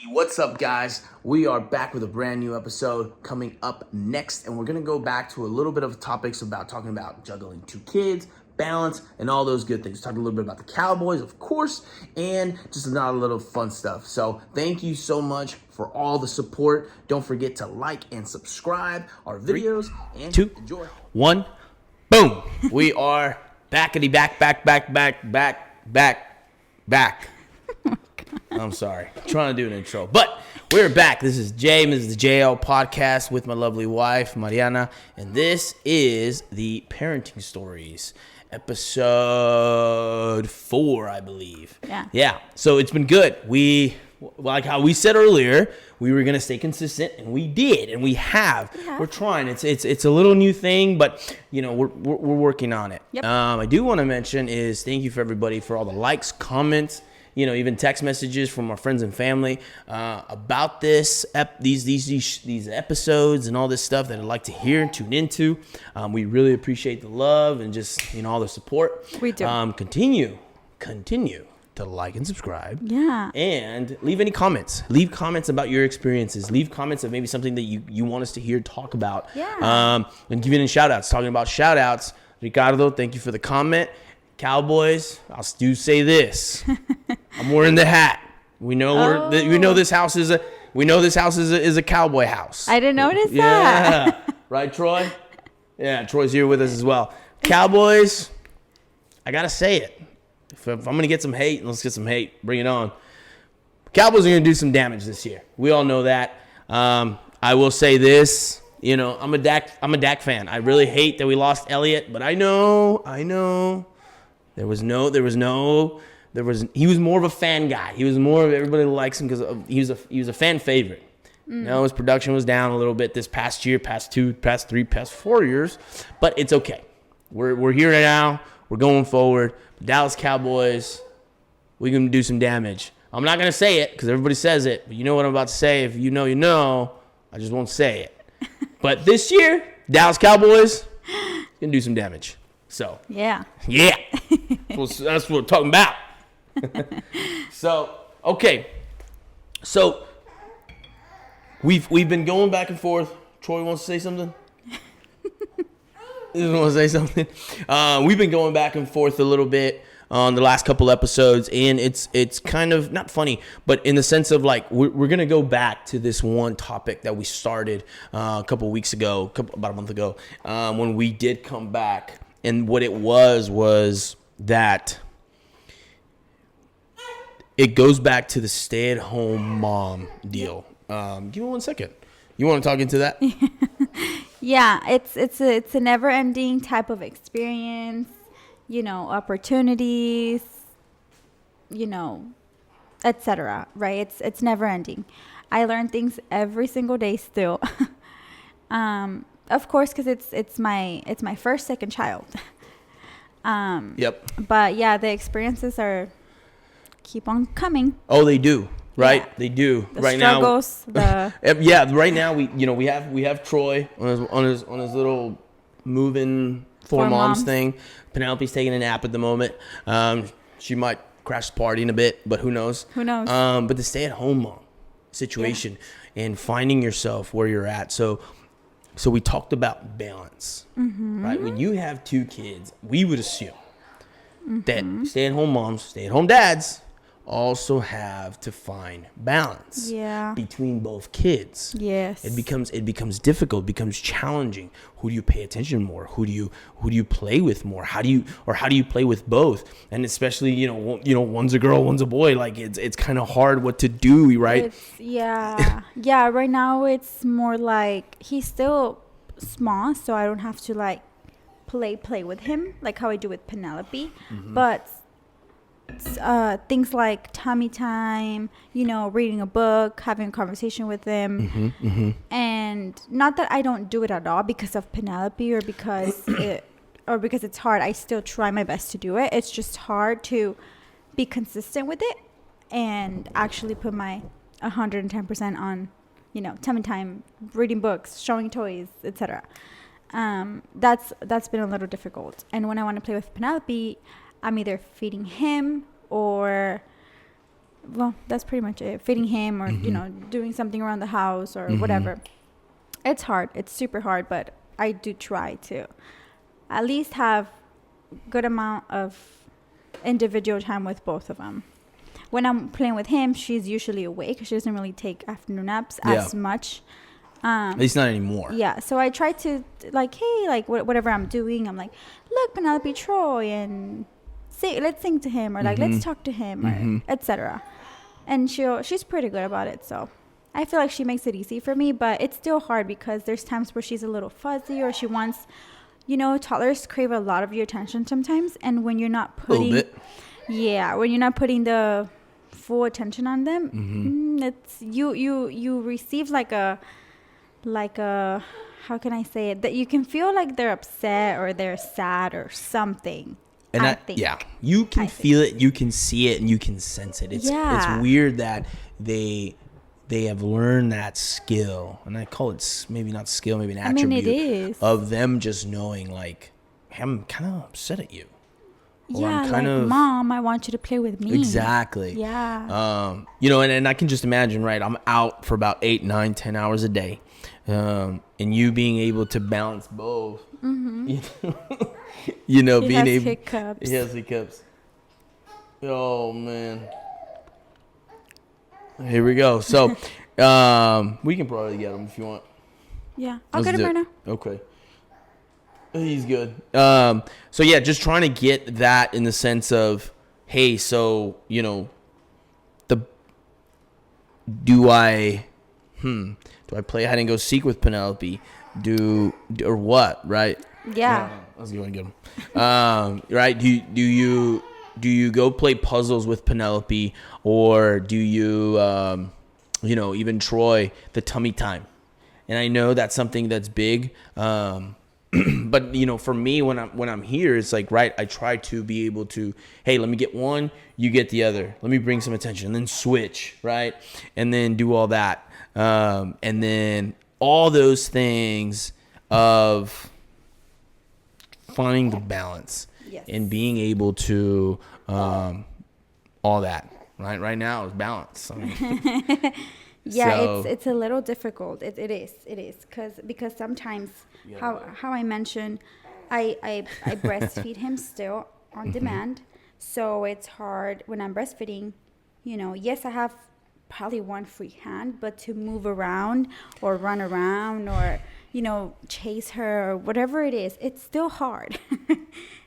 What's up, guys? We are back with a brand new episode coming up next, and we're gonna go back to a little bit of topics about talking about juggling two kids, balance, and all those good things. Talking a little bit about the Cowboys, of course, and just a lot of little fun stuff. So thank you so much for all the support. Don't forget to like and subscribe our videos. And two, enjoy. One, boom! We are backity back. I'm sorry. I'm trying to do an intro. But we're back. This is Jay. This is the JayL podcast with my lovely wife, Mariana. And this is the Parenting Stories, episode 4, I believe. Yeah. So it's been good. Like how we said earlier, we were going to stay consistent, and we did, and we have. We're trying. It's a little new thing, but, we're working on it. Yep. I do want to mention is thank you for everybody for all the likes, comments, even text messages from our friends and family about these episodes and all this stuff that I'd like to hear and tune into. We really appreciate the love and just all the support. We do. Continue to like and subscribe. Yeah. And leave any comments. Leave comments about your experiences. Leave comments of maybe something that you want us to hear talk about. Yeah. And give it in shout outs. Talking about shout outs. Ricardo, thank you for the comment. Cowboys, I'll do say this. I'm wearing the hat. We know this house is a cowboy house. I didn't notice that. Yeah. Right, Troy? Yeah, Troy's here with us as well. Cowboys, I got to say it. If I'm going to get some hate, let's get some hate. Bring it on. Cowboys are going to do some damage this year. We all know that. I will say this. I'm a Dak fan. I really hate that we lost Elliott, but I know. He was more of a fan guy. He was more of everybody likes him because he was a fan favorite. His production was down a little bit this past year, past 2, past 3, past 4 years, but it's okay. We're here now. We're going forward. Dallas Cowboys, we're going to do some damage. I'm not going to say it because everybody says it, but you know what I'm about to say. If you know, I just won't say it. But this year, Dallas Cowboys going to do some damage. So Yeah. That's what we're talking about. So, okay. So, we've been going back and forth. Troy wants to say something? You want to say something? We've been going back and forth a little bit on the last couple episodes, and it's kind of not funny, but in the sense of like we're gonna go back to this one topic that we started a couple weeks ago, about a month ago, when we did come back. And what it was that it goes back to the stay-at-home mom deal. Give me 1 second. You want to talk into that? Yeah, it's a never-ending type of experience, opportunities, etc. Right? It's never-ending. I learn things every single day still. Of course, because it's my second child. Yep. But yeah, the experiences keep on coming. Oh, they do, right? Yeah. They do. The right struggles, now. Yeah. Right now, we have Troy on his little moving four moms thing. Penelope's taking a nap at the moment. She might crash the party in a bit, but who knows? But the stay-at-home mom situation and finding yourself where you're at. So we talked about balance, right? When you have 2 kids, we would assume that stay-at-home moms, stay-at-home dads also have to find balance between both kids. Yes. It becomes difficult, becomes challenging. Who do you pay attention more? Who do you play with more? How do you play with both? And especially, one's a girl, one's a boy. Like it's kind of hard what to do, right? Yeah. Right now it's more like he's still small, so I don't have to like play with him like how I do with Penelope. But things like tummy time, reading a book, having a conversation with him, and not that I don't do it at all because of Penelope or because it's hard. I still try my best to do it. It's just hard to be consistent with it and actually put my 110% on, tummy time, reading books, showing toys, etc. That's been a little difficult. And when I want to play with Penelope, I'm either feeding him or well, that's pretty much it. Feeding him, or doing something around the house or whatever. It's hard. It's super hard, but I do try to at least have good amount of individual time with both of them. When I'm playing with him, she's usually awake. She doesn't really take afternoon naps as much. At least not anymore. Yeah, so I try to, like, hey, like, whatever I'm doing, I'm like, look, Penelope, Troy, and let's sing to him, or like, let's talk to him, or etc. And she's pretty good about it, so I feel like she makes it easy for me, but it's still hard because there's times where she's a little fuzzy, or she wants, toddlers crave a lot of your attention sometimes, and when you're not putting, a little bit. Yeah, when you're not putting the full attention on them, it's you receive like a how can I say it, that you can feel like they're upset or they're sad or something. And I think. Yeah, you can feel it, you can see it, and you can sense it. It's weird that they have learned that skill, and I call it maybe not skill, maybe an attribute it is. of them just knowing, like, hey, I'm kind of upset at you. Or Yeah, I'm kind of, Mom, I want you to play with me. Exactly. Yeah. And I can just imagine, right? I'm out for about 8, 9, 10 hours a day. And you being able to balance both. He being has able. hiccups. He has hiccups. Oh man. Here we go. So, we can probably get him if you want. Yeah, I'll get him right now. Okay. He's good. So yeah, just trying to get that in the sense of, hey, so do I play hide and go seek with Penelope? Or what? Right? Yeah. I was going to get him. Right? Do you go play puzzles with Penelope, or do you even Troy, the tummy time? And I know that's something that's big. But for me, when I'm here, it's like, right, I try to be able to, hey, let me get one, you get the other. Let me bring some attention, and then switch, right? And then do all that. And then all those things of finding the balance and being able to all that. Right now is balance. I mean, yeah, it's a little difficult. It is because sometimes how I mentioned, I breastfeed him still on demand, so it's hard when I'm breastfeeding. Yes, I have probably one free hand, but to move around or run around or chase her or whatever it is, it's still hard.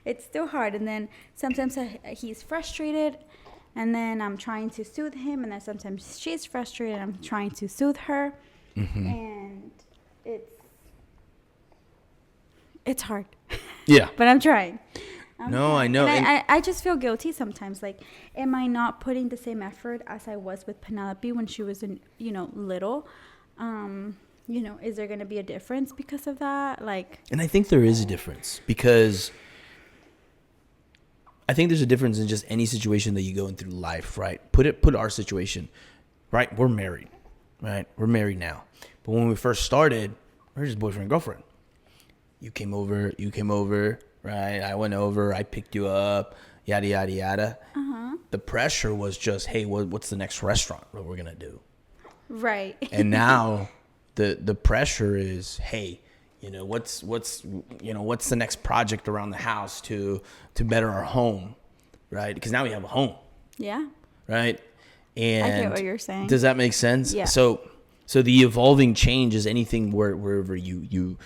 It's still hard, and then sometimes he's frustrated. And then I'm trying to soothe him, and then sometimes she's frustrated, and I'm trying to soothe her, and it's hard. Yeah. But I'm trying. I know. And I just feel guilty sometimes. Like, am I not putting the same effort as I was with Penelope when she was little? Is there going to be a difference because of that? And I think there is a difference, because I think there's a difference in just any situation that you go in through life, right? Put our situation, right? We're married, right? We're married now. But when we first started, we were just boyfriend and girlfriend. You came over, right? I went over, I picked you up, yada, yada, yada. The pressure was just, hey, what's the next restaurant that we're going to do? Right. And now the pressure is, hey, what's the next project around the house to better our home, right? Because now we have a home. Yeah. Right. And I get what you're saying. Does that make sense? Yeah. So the evolving change is anything wherever in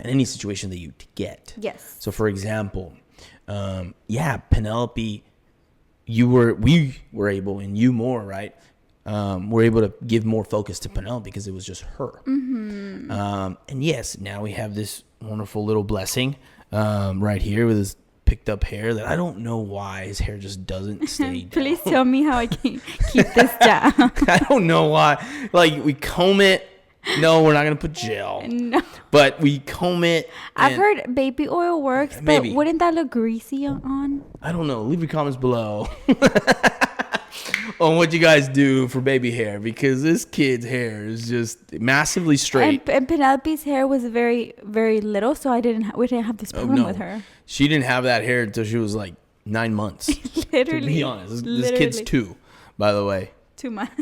any situation that you get. Yes. So for example, Penelope, we were able, and you more, right? We're able to give more focus to Penelope because it was just her. And yes, now we have this wonderful little blessing right here with his picked up hair that I don't know why his hair just doesn't stay down. Please tell me how I can keep this down. I don't know why. Like, we comb it. No, we're not going to put gel. No. But we comb it. I've heard baby oil works, maybe. But wouldn't that look greasy on? I don't know. Leave your comments below on what you guys do for baby hair, because this kid's hair is just massively straight. And Penelope's hair was very, very little, so we didn't have this problem with her. She didn't have that hair until she was like 9 months. Literally. To be honest, this kid's 2, by the way. 2 months.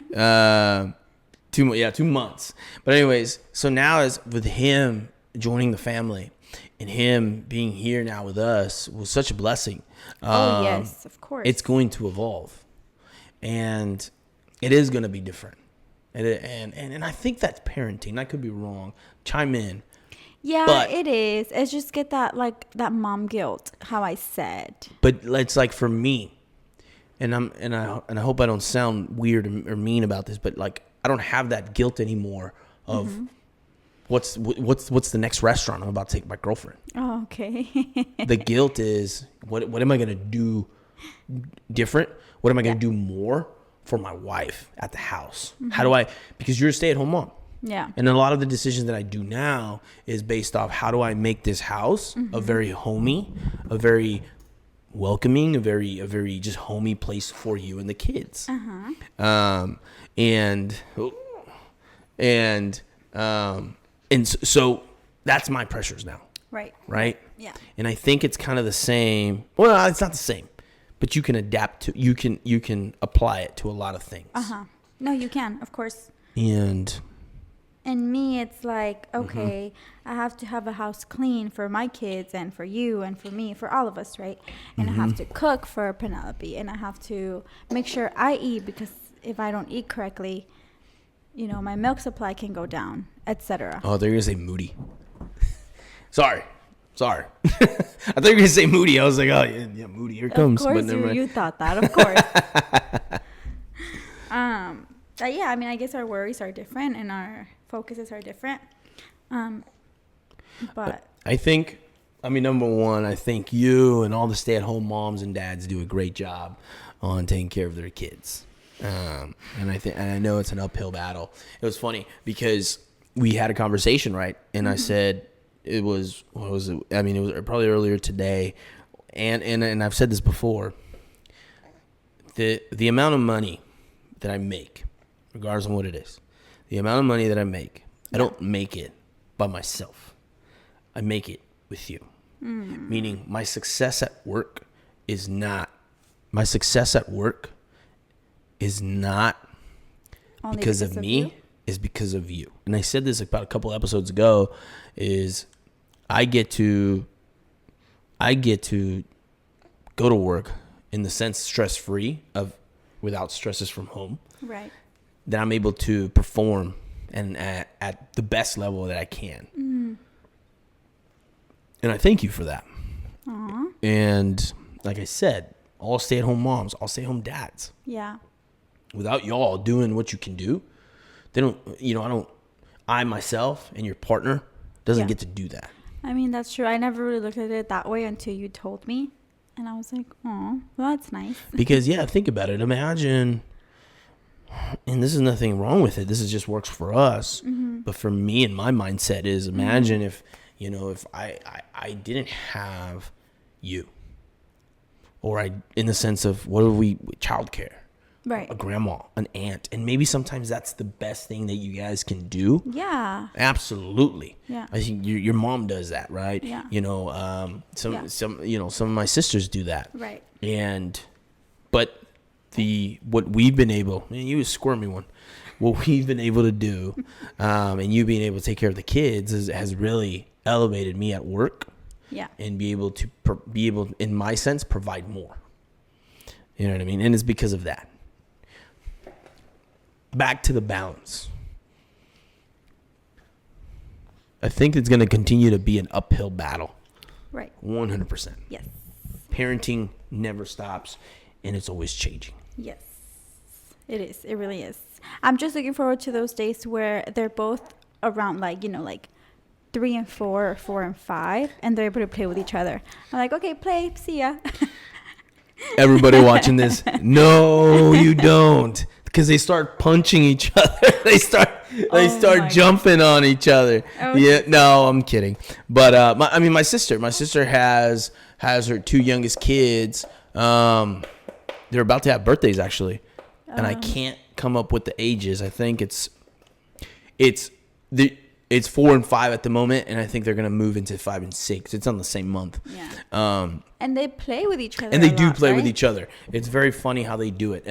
2 months. But anyways, so now as with him joining the family and him being here now with us was such a blessing. Yes, of course. It's going to evolve, and it is going to be different. And I think that's parenting. I could be wrong. Chime in. Yeah, but it is. It's just get that that mom guilt. How I said. But it's like for me, and I hope I don't sound weird or mean about this, but like I don't have that guilt anymore of what's the next restaurant I'm about to take my girlfriend. Oh, okay. The guilt is what am I gonna do different? What am I gonna do more for my wife at the house? How do I? Because you're a stay-at-home mom. Yeah. And a lot of the decisions that I do now is based off how do I make this house a very homey, a very welcoming, a very just homey place for you and the kids. So that's my pressures now. Right. Yeah. And I think it's kind of the same. Well, it's not the same, but you can adapt to. You can apply it to a lot of things. No, you can, of course. And me, it's like, okay, I have to have a house clean for my kids and for you and for me, for all of us, right? And I have to cook for Penelope, and I have to make sure I eat, because if I don't eat correctly, my milk supply can go down, etc. Oh, they're gonna say Moody. Sorry. I thought you were gonna say Moody. I was like, oh yeah, Moody, here it comes. Of course, you thought that, of course. But yeah, I mean, I guess our worries are different and our focuses are different. But I think, number one, I think you and all the stay-at-home moms and dads do a great job on taking care of their kids. And I know it's an uphill battle. It was funny because we had a conversation, right? And I said it was probably earlier today, and I've said this before. The amount of money that I make, regardless of what it is, the amount of money that I make, I don't make it by myself. I make it with you. Meaning my success at work is not only because of me, is because of you. And I said this about a couple episodes ago, is I get to go to work in the sense stress-free without stresses from home. Right. That I'm able to perform and at the best level that I can. And I thank you for that. Aww. And like I said, all stay-at-home moms, all stay-at-home dads. Yeah. Without y'all doing what you can do, I myself and your partner doesn't get to do that. I mean, that's true. I never really looked at it that way until you told me. And I was like, oh, well, that's nice. Because, think about it. Imagine, and this is nothing wrong with it. This is just works for us. But for me and my mindset is imagine if I didn't have you. Or in the sense of childcare. Right. A grandma, an aunt. And maybe sometimes that's the best thing that you guys can do. Yeah. Absolutely. Yeah. I think your mom does that, right? Yeah. Some of my sisters do that. Right. But what we've been able, man, you a squirmy one. What we've been able to do, and you being able to take care of the kids has really elevated me at work. Yeah. And be able, in my sense, provide more. You know what I mean? And it's because of that. Back to the balance. I think it's going to continue to be an uphill battle. Right. 100%. Yes. Parenting never stops, and it's always changing. Yes. It is. It really is. I'm just looking forward to those days where they're both around, 3 and 4 or 4 and 5, and they're able to play with each other. I'm like, okay, play. See ya. Everybody watching this, no, you don't. Because they start punching each other. They start jumping on each other. Oh. Yeah, no, I'm kidding. But my sister has her 2 youngest kids. They're about to have birthdays actually, and I can't come up with the ages. I think it's It's 4 and 5 at the moment, and I think they're gonna move into 5 and 6. It's on the same month. Yeah. And they play with each other. And they do lot, play right? with each other. It's very funny how they do it,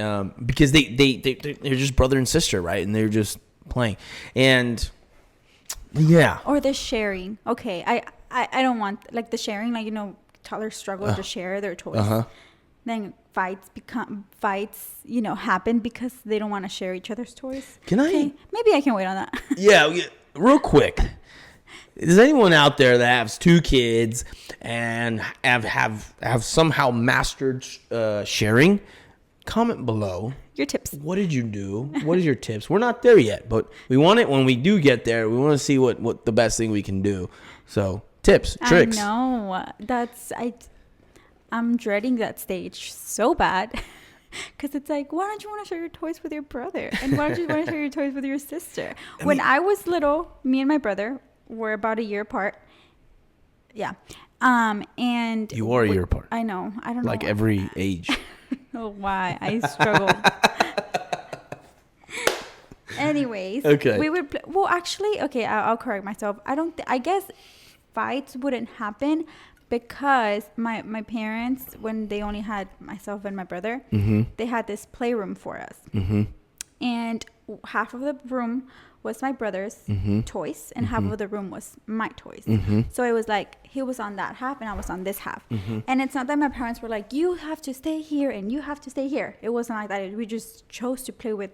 because they're just brother and sister, right? And they're just playing, and yeah. Or the sharing. Okay, I don't want like the sharing. Like toddlers struggle to share their toys. Then fights happen because they don't want to share each other's toys. Maybe I can wait on that. Yeah, real quick. Is anyone out there that has 2 kids and have somehow mastered sharing? Comment below. Your tips. What did you do? What is your tips? We're not there yet, but we want it when we do get there. We want to see what the best thing we can do. So tips, tricks. I know. I'm dreading that stage so bad. Because it's like, why don't you want to share your toys with your brother? And why don't you want to share your toys with your sister? When I was little, me and my brother were about a year apart. Yeah. And you are a year apart. I know. I don't know. Like every age. Oh, why? I struggled. Anyways. Okay. We would play. Well, actually, okay, I'll correct myself. I guess fights wouldn't happen because my parents, when they only had myself and my brother, they had this playroom for us. And half of the room was my brother's toys and half of the room was my toys. So it was like he was on that half and I was on this half. And it's not that my parents were like, you have to stay here and you have to stay here. It wasn't like that. We just chose to play with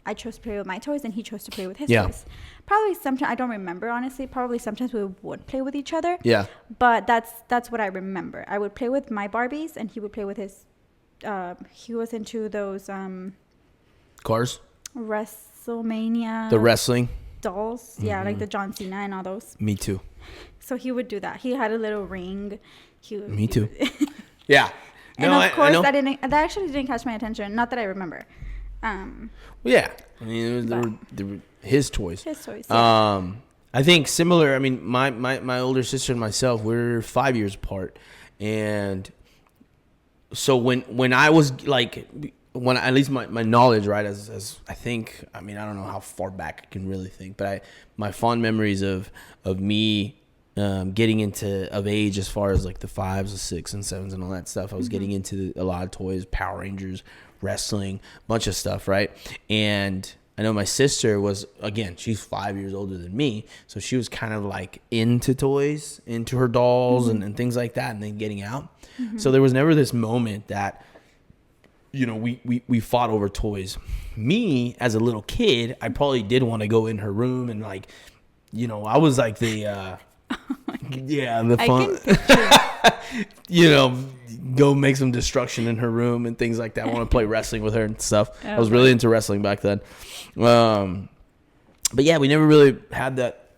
I chose to play with my toys and he chose to play with his toys. Probably sometimes, I don't remember honestly, probably sometimes we would play with each other. Yeah. But that's what I remember. I would play with my Barbies and he would play with his, he was into those cars? WrestleMania. The wrestling? Dolls. Yeah, like the John Cena and all those. Me too. So he would do that. He had a little ring. Me too. Yeah. And of course, that actually didn't catch my attention. Not that I remember. Yeah, I mean, they were his toys. His toys. Yeah. I think similar. I mean, my older sister and myself, we're 5 years apart, and so when I was like, when at least my knowledge, right, as I think, I mean, I don't know how far back I can really think, but my fond memories of me getting of age as far as like the 5s, the 6s, and 7s and all that stuff. I was getting into a lot of toys, Power Rangers, wrestling, bunch of stuff, right? And I know my sister was, again, she's 5 years older than me, so she was kind of like into toys, into her dolls and things like that, and then getting out. So there was never this moment that, we fought over toys. Me, as a little kid, I probably did want to go in her room and like, I was like the the fun, go make some destruction in her room and things like that. I want to play wrestling with her and stuff. I was really into wrestling back then. But yeah, we never really had that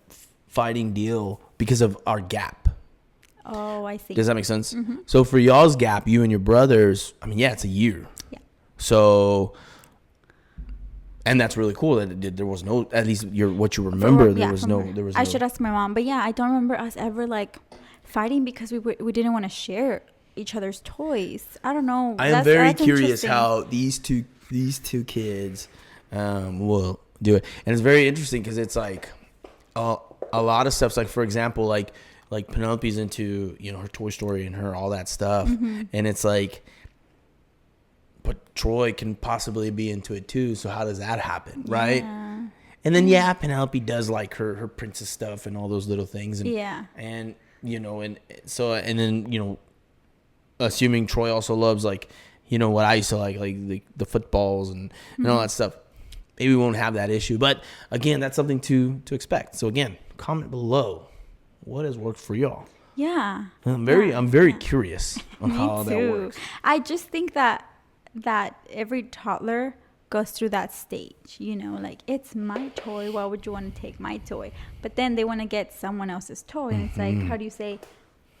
fighting deal because of our gap. Oh, I see. Does that make sense? So for y'all's gap, you and your brothers, I mean, yeah, it's a year. Yeah. So, and that's really cool that there was no, at least what you remember, there was no. I should ask my mom, but yeah, I don't remember us ever like fighting because we didn't want to share each other's toys. I don't know. I am very curious how these two kids will do it, and it's very interesting because it's like a lot of stuff's like, for example, like Penelope's into her Toy Story and her all that stuff, and it's like, but Troy can possibly be into it too. So how does that happen, right? Yeah. And then Penelope does like her princess stuff and all those little things, and and so and then assuming Troy also loves like what I used to like the footballs and all that stuff. Maybe we won't have that issue, but again, that's something to expect. So again, comment below what has worked for y'all. Yeah, I'm very curious on how that works. I just think that every toddler goes through that stage, like, it's my toy, why would you want to take my toy? But then they want to get someone else's toy, and it's like, how do you say,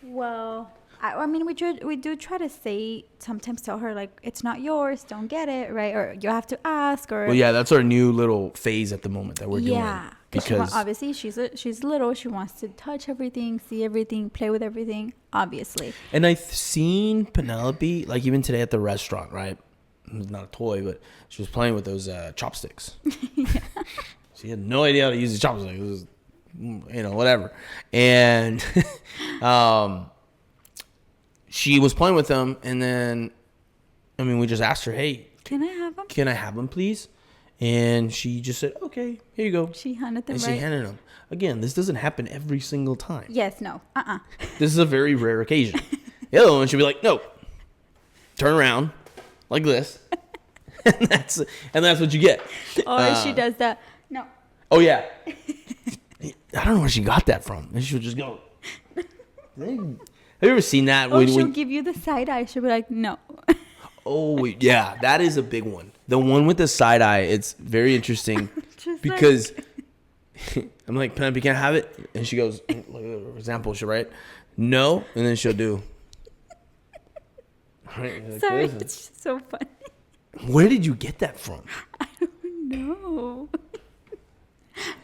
well, I mean, we do try to say, sometimes tell her, like, it's not yours, don't get it, right? Or you have to ask, or... Well, yeah, that's our new little phase at the moment that we're doing. Yeah, because obviously she's little, she wants to touch everything, see everything, play with everything, obviously. And I've seen Penelope, like, even today at the restaurant, right? It's not a toy, but she was playing with those chopsticks. She had no idea how to use the chopsticks. It was whatever. And she was playing with them, and then, we just asked her, hey, can I have them? Can I have them, please? And she just said, okay, here you go. She handed them, and she handed them. Again, this doesn't happen every single time. Yes, no. This is a very rare occasion. The other one, she'll be like, no. Turn around like this. and that's what you get. Or she does that. No. Oh, yeah. I don't know where she got that from. And she'll just go. Have you ever seen that? She'll give you the side eye. She'll be like, no. Oh, yeah. That is a big one. The one with the side eye, it's very interesting because I'm like, Penelope, can I have it? And she goes, for example, she'll write, no. And then she'll do. Like, sorry, it's just so funny. Where did you get that from? I don't know.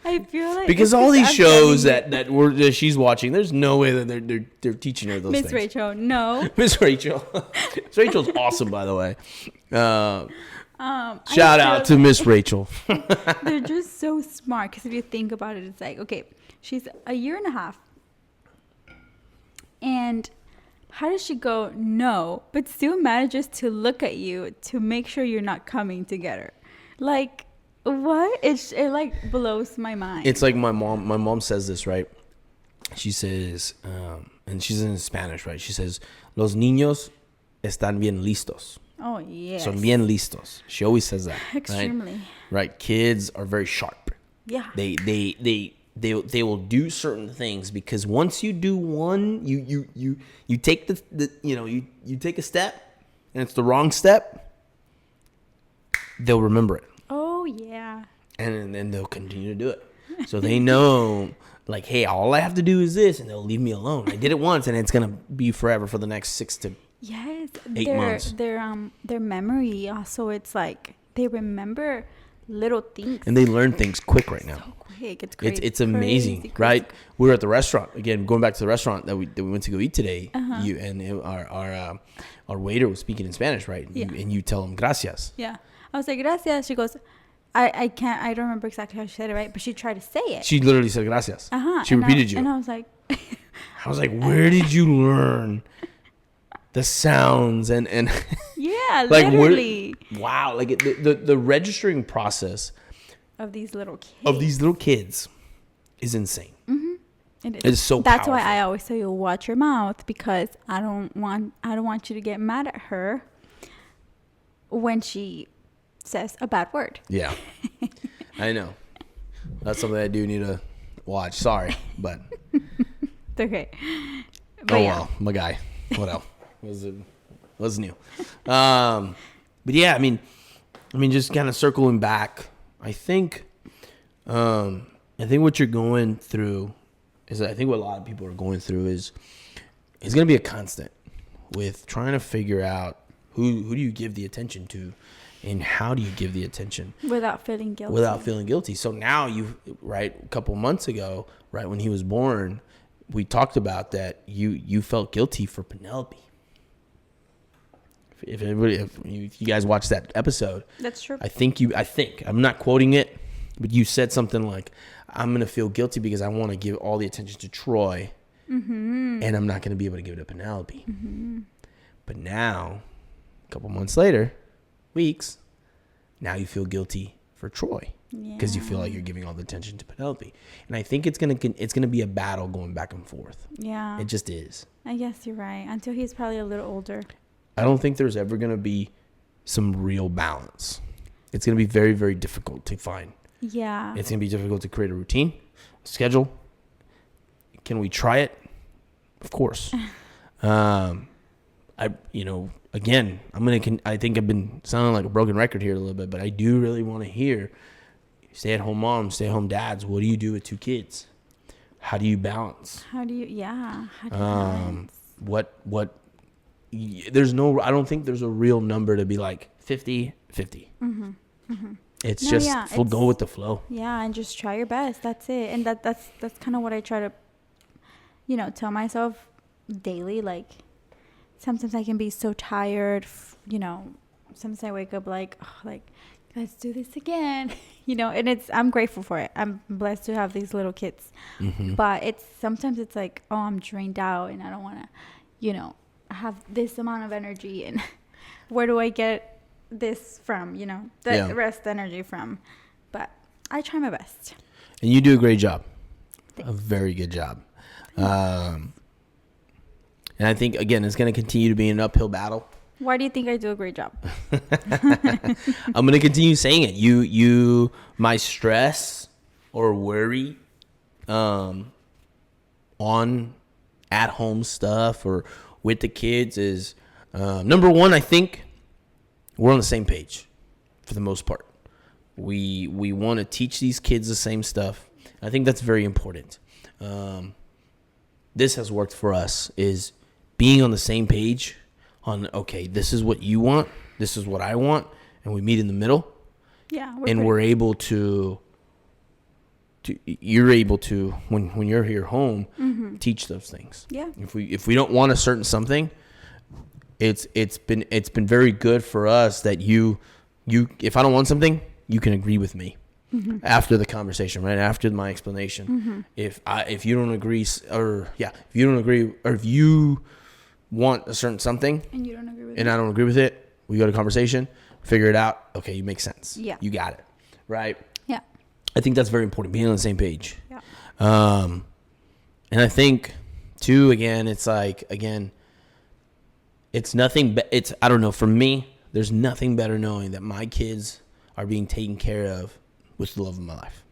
I feel like because all these shows that she's watching, there's no way that they're teaching her those things. Miss Rachel, no. Miss Rachel. Miss Rachel's awesome, by the way. Shout out to Miss Rachel. They're just so smart because if you think about it, it's like, okay, she's a year and a half, and how does she go no, but still manages to look at you to make sure you're not coming to get her? Like, what? It like blows my mind. It's like my mom says this, right? She says, and she's in Spanish, right? She says, los niños están bien listos. Oh, yes. Son bien listos. She always says that. Extremely. Right? Kids are very sharp. Yeah. They will do certain things because once you do one, you take you take a step and it's the wrong step, they'll remember it. Oh yeah. And then they'll continue to do it. So they know, like, hey, all I have to do is this, and they'll leave me alone. I did it once, and it's gonna be forever for the next 6 to 8 months. Their memory also, it's like they remember little things. And they learn things quick right now. So quick. It's crazy. It's amazing, crazy. right? We were at the restaurant again, going back to the restaurant that we went to go eat today. Our waiter was speaking in Spanish, right? And you tell him gracias. Yeah, I was like gracias. She goes, I don't remember exactly how she said it, right? But she tried to say it. She literally said gracias. She repeated you. And I was like, where did you learn the sounds and yeah, like literally. Wow, like the registering process of these little kids is insane. Mm-hmm. It is. It's so That's powerful. why I always tell you, watch your mouth, because I don't want you to get mad at her when she says a bad word. Yeah. I know. That's something I do need to watch. Sorry, but it's okay. But well, my guy. What else? Was new. But yeah, I mean, just kind of circling back. I think what you're going through is, I think what a lot of people are going through is going to be a constant with trying to figure out who do you give the attention to, and how do you give the attention without feeling guilty. So now a couple months ago, right when he was born, we talked about that you felt guilty for Penelope. If you guys watched that episode, that's true. I think I'm not quoting it, but you said something like, I'm gonna feel guilty because I want to give all the attention to Troy, and I'm not gonna be able to give it to Penelope. But now, a couple months later, weeks, now you feel guilty for Troy because you feel like you're giving all the attention to Penelope, and I think it's gonna be a battle going back and forth. Yeah, it just is. I guess you're right. Until he's probably a little older. I don't think there's ever going to be some real balance. It's going to be very, very difficult to find. Yeah. It's going to be difficult to create a routine, a schedule. Can we try it? Of course. Again, I think I've been sounding like a broken record here a little bit, but I do really want to hear stay-at-home moms, stay-at-home dads. What do you do with 2 kids? How do you balance? I don't think there's a real number to be like 50-50. It's go with the flow. Yeah, and just try your best. That's it. And that's kind of what I try to, tell myself daily. Like, sometimes I can be so tired, sometimes I wake up like let's do this again. And I'm grateful for it. I'm blessed to have these little kids. But sometimes it's like, oh, I'm drained out and I don't want to, have this amount of energy, and where do I get this from, the rest energy from? But I try my best. And you do a great job. Thanks. A very good job. And I think, again, it's going to continue to be an uphill battle. Why do you think I do a great job? I'm going to continue saying it. My stress or worry on at-home stuff or with the kids is, number one, I think we're on the same page for the most part. We want to teach these kids the same stuff. I think that's very important. This has worked for us, is being on the same page on, okay, this is what you want, this is what I want, and we meet in the middle. Yeah. We're able to you're able to, when you're here home, teach those things. Yeah. If we don't want a certain something, it's been very good for us that you if I don't want something, you can agree with me after the conversation, right? After my explanation. If you don't agree, if you want a certain something and you don't agree with and I don't agree with it, we go to conversation, figure it out. Okay, you make sense. Yeah. You got it. Right? Yeah. I think that's very important, being on the same page. Yeah. And I think too, it's nothing, I don't know, for me, there's nothing better knowing that my kids are being taken care of with the love of my life.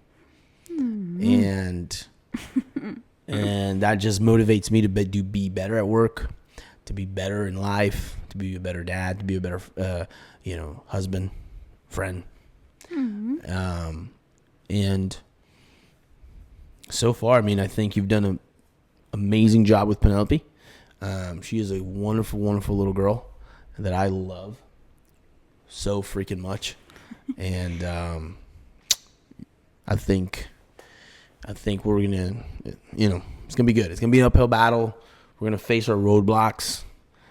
And that just motivates me to be better at work, to be better in life, to be a better dad, to be a better, husband, friend. And so far, I think you've done an amazing job with Penelope. She is a wonderful, wonderful little girl that I love so freaking much. And I think we're gonna, it's gonna be good. It's gonna be an uphill battle. We're gonna face our roadblocks.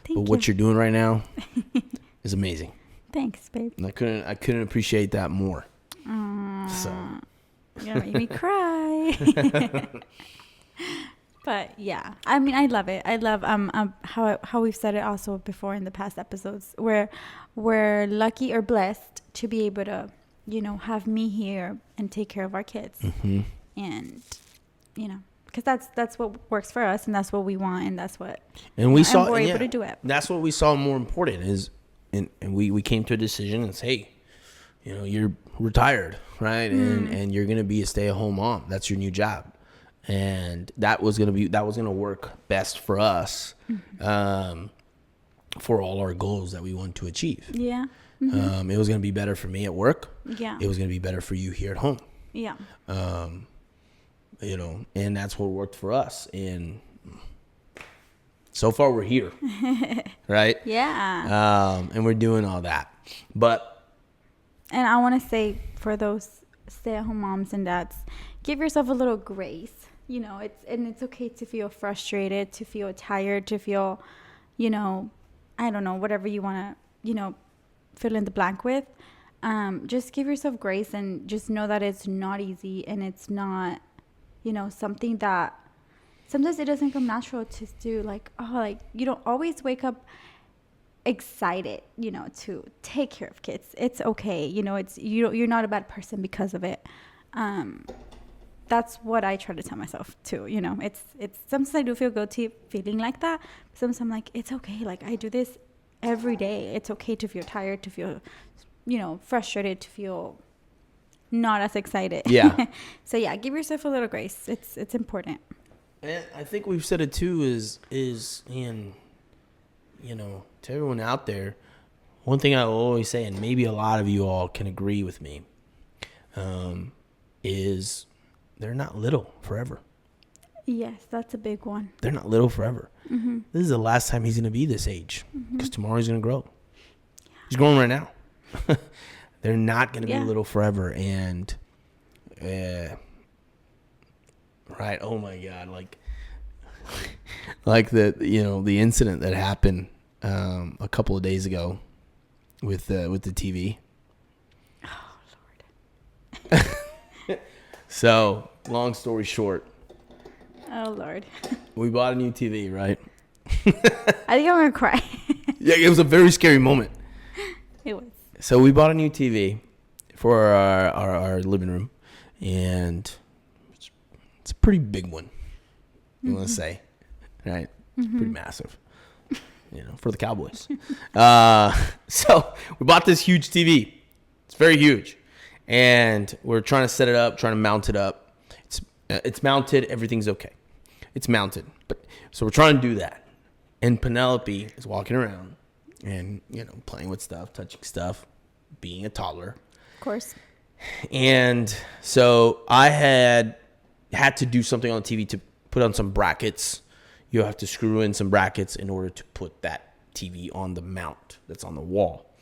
But what you're doing right now is amazing. Thanks, babe. And I couldn't appreciate that more. So You're gonna make me cry. But yeah, I love it. I love how we've said it also before in the past episodes, where we're lucky or blessed to be able to, have me here and take care of our kids. And because that's what works for us, and that's what we want, and that's what we're able to do it. That's what we saw more important is, and we came to a decision and say, hey, you're retired, right? And you're gonna be a stay-at-home mom. That's your new job. And that was gonna work best for us, for all our goals that we want to achieve. Yeah. It was gonna be better for me at work. Yeah. It was gonna be better for you here at home. Yeah. And that's what worked for us. And so far we're here, right? Yeah. And we're doing all that, and I want to say for those stay-at-home moms and dads, give yourself a little grace. It's okay to feel frustrated, to feel tired, to feel, I don't know, whatever you want to, fill in the blank with. Just give yourself grace and just know that it's not easy, and it's not, something that sometimes it doesn't come natural to do. You don't always wake up excited, to take care of kids. It's okay. You're not a bad person because of it. That's what I try to tell myself too. It's sometimes I do feel guilty feeling like that. Sometimes I'm like, it's okay. I do this every day. It's okay to feel tired, to feel, frustrated, to feel not as excited. Yeah. So yeah, give yourself a little grace. It's important. And I think we've said it too is in, to everyone out there, one thing I always say, and maybe a lot of you all can agree with me, is they're not little forever. Yes, that's a big one. They're not little forever. This is the last time he's going to be this age, because tomorrow he's going to grow. Yeah. He's growing right now. They're not going to be little forever. And, right, oh my God, like the incident that happened a couple of days ago with the TV. Oh So, long story short, Oh Lord. we bought a new TV, right? I think I'm gonna cry. Yeah, it was a very scary moment. It was. So we bought a new TV for our living room, and it's a pretty big one. You want to say, right? It's pretty massive, for the Cowboys. So we bought this huge TV. It's very huge, and we're trying to set it up, trying to mount it up. It's mounted. Everything's okay. It's mounted, but so we're trying to do that. And Penelope is walking around and, playing with stuff, touching stuff, being a toddler. Of course. And so I had to do something on the TV to put on some brackets. You have to screw in some brackets in order to put that TV on the mount that's on the wall.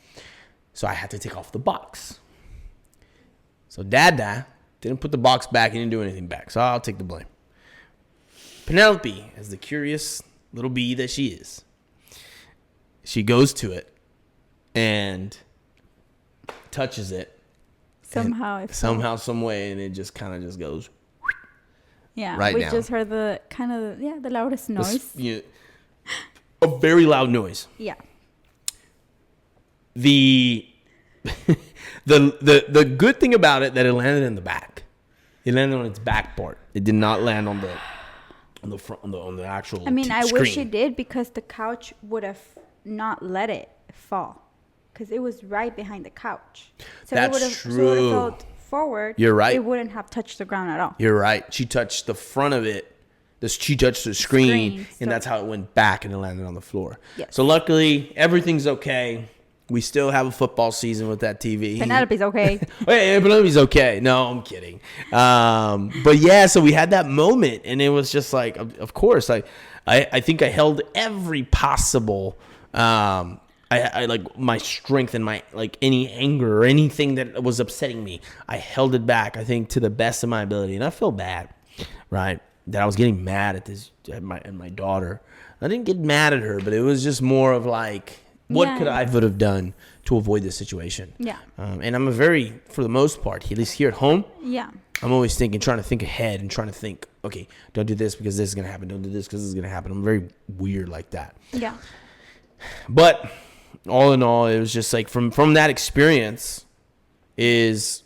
So I had to take off the box. So Dada didn't put the box back. He didn't do anything back. So I'll take the blame. Penelope, as the curious little bee that she is, she goes to it and touches it. Somehow, some way, and it just kind of just goes. Yeah, right we now. just heard the loudest noise. A very loud noise. Yeah. The the good thing about it that it landed in the back. It landed on its back part. It did not land on the front on the actual. I mean, I screen. wish it did, because the couch would have not let it fall, because it was right behind the couch. So That's it would have true. felt forward. You're right. It wouldn't have touched the ground at all. You're right. She touched the front of it. She touched the screen, so and that's how it went back and it landed on the floor. Yes. So luckily, everything's okay. We still have a football season with that TV. Penelope's okay. Hey, Penelope's okay. No, I'm kidding. But yeah, so we had that moment, and it was just like, of course, I think I held every possible, I like my strength and my like any anger or anything that was upsetting me. I held it back, I think, to the best of my ability, and I feel bad, right? That I was getting mad at my daughter. I didn't get mad at her, but it was just more of like, what could I have done to avoid this situation? Yeah. And I'm for the most part, at least here at home, I'm always trying to think ahead and trying to think, okay, don't do this because this is going to happen. Don't do this because this is going to happen. I'm very weird like that. Yeah. But all in all, it was just like from that experience is,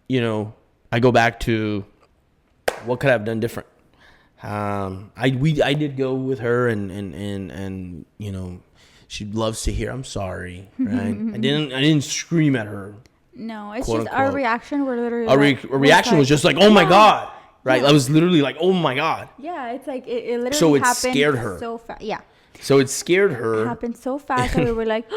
I go back to what could I have done different? I did go with her and she loves to hear I'm sorry, right? I didn't scream at her. No, it's just our reaction. We're literally our reaction was just like, oh my God, right? I was literally like, oh my God. Yeah, it's like it literally so it happened scared her so fast. Yeah. So it scared her. It happened so fast that we were like,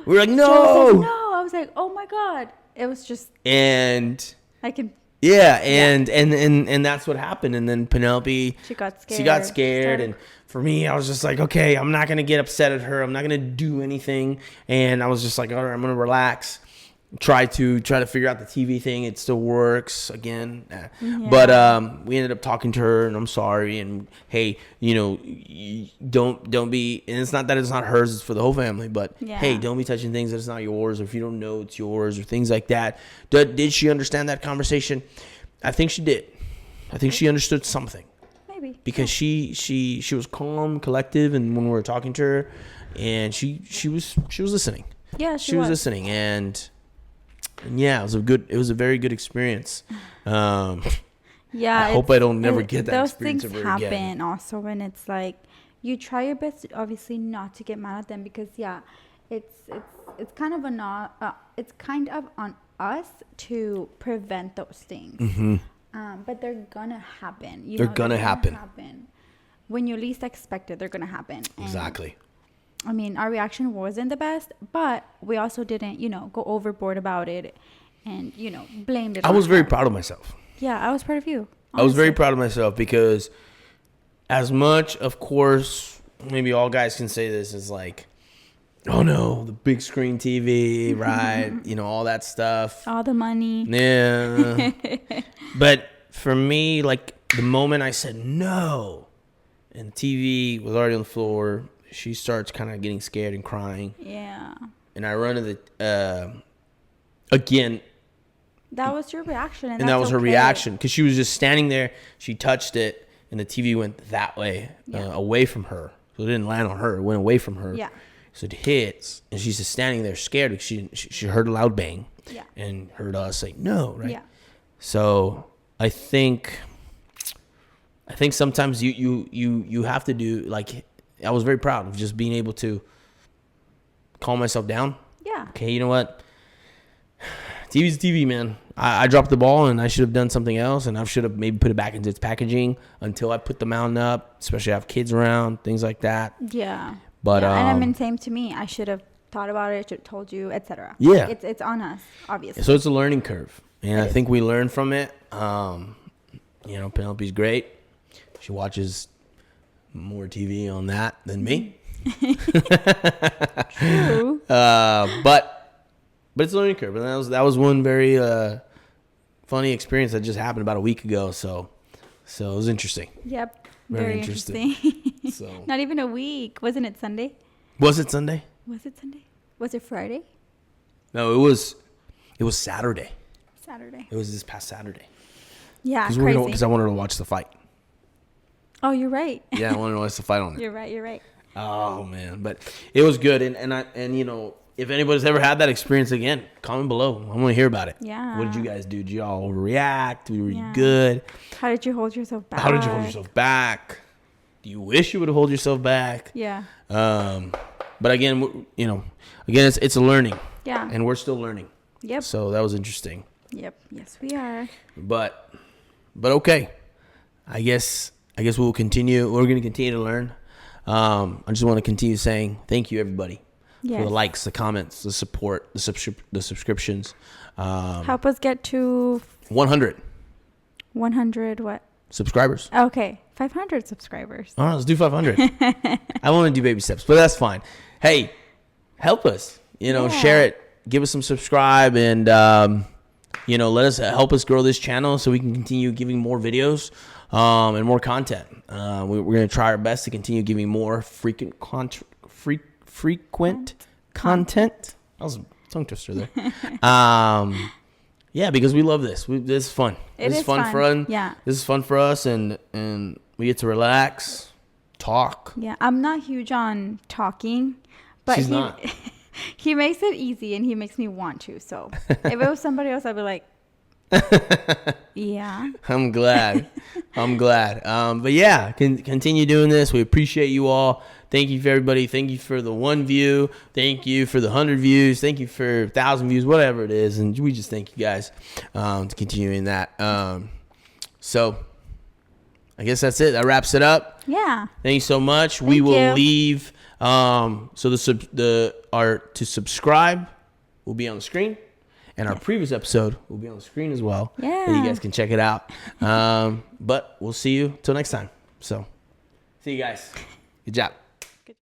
we were like, no. No, I was like, oh my God. It was just. And. I can. Yeah, and that's what happened. And then Penelope, she got scared, and for me, I was just like, okay, I'm not gonna get upset at her. I'm not gonna do anything. And I was just like, all right, I'm gonna relax. Try to figure out the TV thing. It still works again, but we ended up talking to her, and I'm sorry. And hey, don't be. And it's not that it's not hers; it's for the whole family. But hey, don't be touching things that it's not yours, or if you don't know it's yours, or things like that. Did she understand that conversation? I think she did. I think she understood something. Maybe because she was calm, collective, and when we were talking to her, and she was listening. Yeah, she was listening, and yeah, it was a very good experience. I hope I don't never get that experience ever again. Those things happen also, and it's like you try your best, obviously, not to get mad at them, because it's kind of on us to prevent those things. Mm-hmm. But they're gonna happen. They're gonna happen when you least expect it. They're gonna happen. Exactly. I mean, our reaction wasn't the best, but we also didn't, go overboard about it and, blamed it. I was very proud of myself. Yeah, I was proud of you. Honestly. I was very proud of myself because as much, of course, maybe all guys can say this is like, oh no, the big screen TV, right? All that stuff. All the money. Yeah. But for me, like the moment I said no and the TV was already on the floor, she starts kind of getting scared and crying. Yeah. And I run to the, again, That was your reaction. And that was her reaction because she was just standing there. She touched it, and the TV went that way, away from her. So it didn't land on her. It went away from her. Yeah. So it hits, and she's just standing there scared because she heard a loud bang. Yeah. And heard us say no, right? Yeah. So I think sometimes you have to do, like, I was very proud of just being able to calm myself down. Yeah. Okay, you know what? TV's TV, man. I dropped the ball and I should have done something else, and I should have maybe put it back into its packaging until I put the mountain up, especially I have kids around, things like that. Yeah. But and I mean, same to me. I should have thought about it, should have told you, etc. Yeah. It's on us, obviously. So it's a learning curve, and I think we learn from it. Penelope's great. She watches more TV on that than me. True. But it's a learning curve, and that was one very funny experience that just happened about a week ago. So it was interesting. Yep. Very interesting. So Not even a week. Wasn't it Sunday? was it Sunday? Was it Sunday? Was it Friday? No, it was Saturday. Saturday. It was this past Saturday. Yeah, crazy. Because I wanted to watch the fight. Oh, you're right. Yeah, I wanted to watch the fight on it. You're right. Oh man, but it was good, and if anybody's ever had that experience again, comment below. I want to hear about it. Yeah. What did you guys do? Did y'all overreact? Were you Yeah. good? How did you hold yourself back? How did you hold yourself back? Do you wish you would hold yourself back? Yeah. But again, it's a learning. Yeah. And we're still learning. Yep. So that was interesting. Yep. Yes, we are. But okay. I guess we'll continue. We're going to continue to learn. I just want to continue saying thank you, everybody, for the likes, the comments, the support, the subscriptions. Help us get to 100 what? subscribers. Okay, 500 subscribers. All right, let's do 500. I want to do baby steps, but that's fine. Hey, help us. Share it. Give us some subscribe, and let us help us grow this channel so we can continue giving more videos and more content. We're going to try our best to continue giving more frequent content. That was a tongue twister there. Yeah, because we love this. This is fun. This is fun. Yeah. This is fun for us, and we get to relax, talk. Yeah, I'm not huge on talking, but She's not. He makes it easy, and he makes me want to. So if it was somebody else, I'd be like, yeah. I'm glad. But yeah, continue doing this. We appreciate you all. Thank you for everybody. Thank you for the 1 view. Thank you for the 100 views. Thank you for 1,000 views, whatever it is. And we just thank you guys to continuing that. So I guess that's it. That wraps it up. Yeah. Thank you so much. We will leave. To subscribe will be on the screen. And our previous episode will be on the screen as well. Yeah. So you guys can check it out. But we'll see you till next time. So see you guys. Good job.